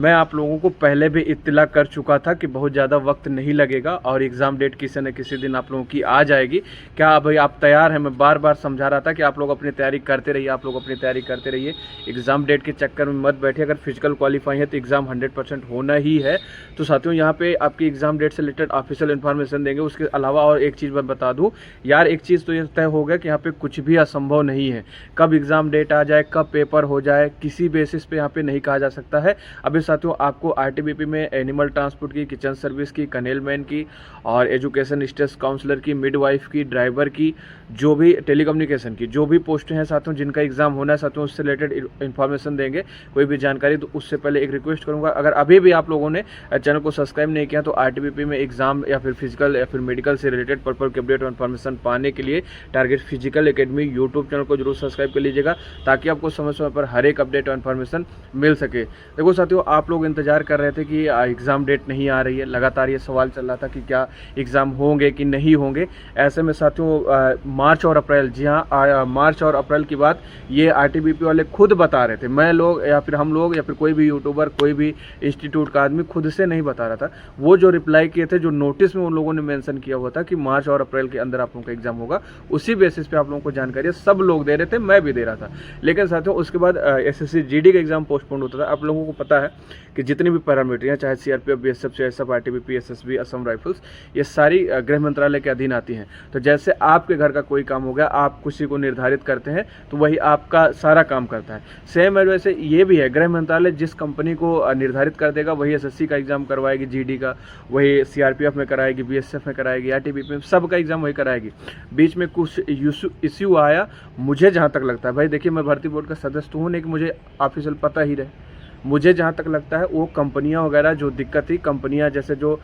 मैं आप लोगों को पहले भी इत्तला कर चुका था कि बहुत ज़्यादा वक्त नहीं लगेगा और एग्ज़ाम डेट किसी न किसी दिन आप लोगों की आ जाएगी। क्या भाई आप तैयार हैं? मैं बार बार समझा रहा था कि आप लोग अपनी तैयारी करते रहिए, आप लोग अपनी तैयारी करते रहिए। एग्ज़ाम डेट के चक्कर में मत बैठिए। अगर फिजिकल क्वालिफाई है तो एग्ज़ाम 100% होना ही है। तो साथियों, यहाँ पे आपकी एग्ज़ाम डेट से रिलेटेड ऑफिशियल इन्फॉर्मेशन देंगे। उसके अलावा और एक चीज़ मैं बता दूँ यार, एक चीज़ तो ये तय हो गया कि यहाँ पे कुछ भी असंभव नहीं है। कब एग्ज़ाम डेट आ जाए, कब पेपर हो जाए, किसी बेसिस पे यहाँ पे नहीं कहा जा सकता है। अभी साथियों, आपको आरटीबीपी में एनिमल ट्रांसपोर्ट की, किचन सर्विस की, कनेलमैन की और एजुकेशन स्टेट काउंसलर की, मिडवाइफ की, ड्राइवर की, जो भी टेलीकम्युनिकेशन की जो भी पोस्टें हैं साथियों, जिनका एग्जाम होना है साथियों, उससे रिलेटेड इन्फॉर्मेशन देंगे। कोई भी जानकारी तो उससे पहले एक रिक्वेस्ट करूंगा, अगर अभी भी आप लोगों ने चैनल को सब्सक्राइब नहीं किया तो आरटीबीपी में एग्जाम या फिर फिजिकल या फिर मेडिकल से रिलेटेड पर्पल की अपडेट और इन्फॉर्मेशन पाने के लिए target physical academy YouTube channel को जरूर सब्सक्राइब कर लीजिएगा, ताकि आपको समय समय पर हर एक अपडेट और इन्फॉर्मेशन मिल सके। देखो साथियों, आप लोग इंतजार कर रहे थे कि एग्ज़ाम डेट नहीं आ रही है, लगातार ये सवाल चल रहा था कि क्या एग्ज़ाम होंगे कि नहीं होंगे। ऐसे में साथियों, मार्च और अप्रैल, जी हाँ, मार्च और अप्रैल की बात ये आरटीबीपी वाले खुद बता रहे थे। मैं लोग या फिर हम लोग या फिर कोई भी यूट्यूबर, कोई भी इंस्टीट्यूट का आदमी खुद से नहीं बता रहा था। वो जो रिप्लाई किए थे, जो नोटिस में उन लोगों ने मेंशन किया हुआ था कि मार्च और अप्रैल के अंदर आप लोगों का एग्जाम होगा, उसी बेसिस पे आप लोगों को जानकारी सब लोग दे रहे थे, मैं भी दे रहा था। लेकिन साथियों, उसके बाद एसएससी जीडी का एग्जाम पोस्टपोन होता था। आप लोगों को पता है कि जितनी भी पैरामीटर हैं, चाहे CRPF, BSF, CISF, RTBP, SSB, Assam Rifles, ये सारी गृह मंत्रालय के अधीन आती हैं। तो जैसे आपके घर का कोई काम हो गया, आप किसी को निर्धारित करते हैं तो वही आपका सारा काम करता है। सेम है वैसे ये भी है, गृह मंत्रालय जिस कंपनी को निर्धारित कर देगा वही एसएससी का एग्जाम करवाएगी, जीडी का वही सीआरपीएफ में कराएगी, बीएसएफ में कराएगी, आरटीबीपी में, सबका एग्जाम वही कराएगी। बीच में कुछ इश्यू आया, मुझे जहाँ तक लगता है, भाई देखिए, मैं भर्ती बोर्ड का सदस्य हूँ, नहीं कि मुझे ऑफिशियल पता ही रहे। मुझे जहाँ तक लगता है वो कंपनियां वगैरह जो दिक्कत थी, कंपनियां जैसे जो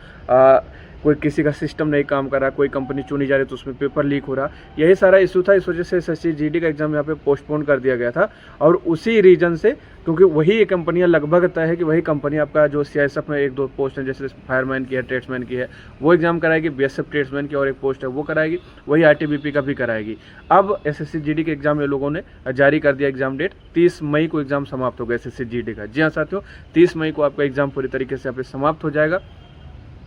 कोई किसी का सिस्टम नहीं काम कर रहा, कोई कंपनी चुनी जा रही तो उसमें पेपर लीक हो रहा, यही सारा इशू था। इस वजह से एसएससी जीडी का एग्जाम यहाँ पे पोस्टपोन कर दिया गया था। और उसी रीजन से, क्योंकि वही कंपनियां लगभग तय है कि वही कंपनी आपका जो सीआईएसएफ में एक दो पोस्ट है, जैसे फायरमैन की है, ट्रेड्समैन की है, वो एग्जाम कराएगी, बीएसएफ ट्रेड्समैन की और एक पोस्ट है वो कराएगी, वही आरटीबीपी का भी कराएगी। अब एसएससी जीडी के एग्जाम ये लोगों ने जारी कर दिया एग्जाम डेट, 30 मई को एग्जाम समाप्त होगा एसएससी जीडी का। जी हाँ साथियों, 30 मई को आपका एग्जाम पूरी तरीके से यहाँ पे समाप्त हो जाएगा।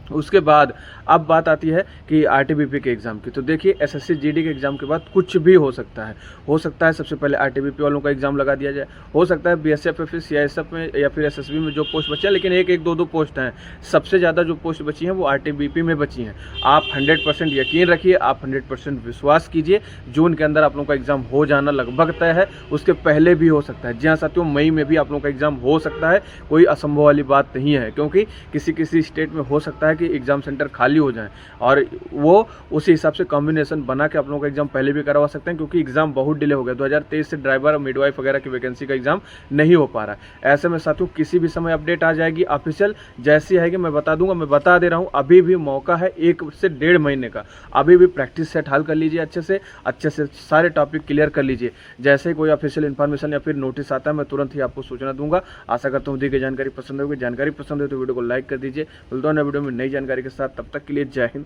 उसके बाद अब बात आती है कि आरटीबीपी के एग्ज़ाम की। तो देखिए, एसएससी जीडी के एग्ज़ाम के बाद कुछ भी हो सकता है। हो सकता है सबसे पहले आरटीबीपी वालों का एग्ज़ाम लगा दिया जाए, हो सकता है बीएसएफ या फिर सीआईएसएफ में या फिर एसएसबी में जो पोस्ट बचे हैं, लेकिन एक एक दो दो पोस्ट हैं, सबसे ज़्यादा जो पोस्ट बची हैं वो आरटीबीपी में बची हैं। आप 100% यकीन रखिए, आप 100% विश्वास कीजिए, जून के अंदर आप लोगों का एग्ज़ाम हो जाना लगभग तय है। उसके पहले भी हो सकता है। जी हाँ साथियों, मई में भी आप लोगों का एग्ज़ाम हो सकता है, कोई असंभव वाली बात नहीं है, क्योंकि किसी किसी स्टेट में हो सकता है कि एग्ज़ाम सेंटर खाली हो जाए और वो उसी हिसाब से कॉम्बिनेशन बना के आप लोगों का एग्जाम पहले भी करवा सकते हैं, क्योंकि एग्जाम बहुत डिले हो गया। 2023 से ड्राइवर और मिडवाइफ वगैरह की वैकेंसी का एग्जाम नहीं हो पा रहा है। ऐसे में साथियों, किसी भी समय अपडेट आ जाएगी ऑफिशियल, जैसी आएगी मैं बता दूंगा। मैं बता दे रहा हूं, अभी भी मौका है 1 से 1.5 महीने का। अभी भी प्रैक्टिस सेट हाल कर लीजिए, अच्छे से सारे टॉपिक क्लियर कर लीजिए। जैसे ही कोई ऑफिशियल इन्फॉर्मेशन या फिर नोटिस आता है, मैं तुरंत ही आपको सूचना दूंगा। आशा करता हूँ दी गई जानकारी पसंद होगी। जानकारी पसंद है तो वीडियो को लाइक कर दीजिए। मिलता हूं नए वीडियो में नई जानकारी के साथ, तब तक के लिए जय हिंद।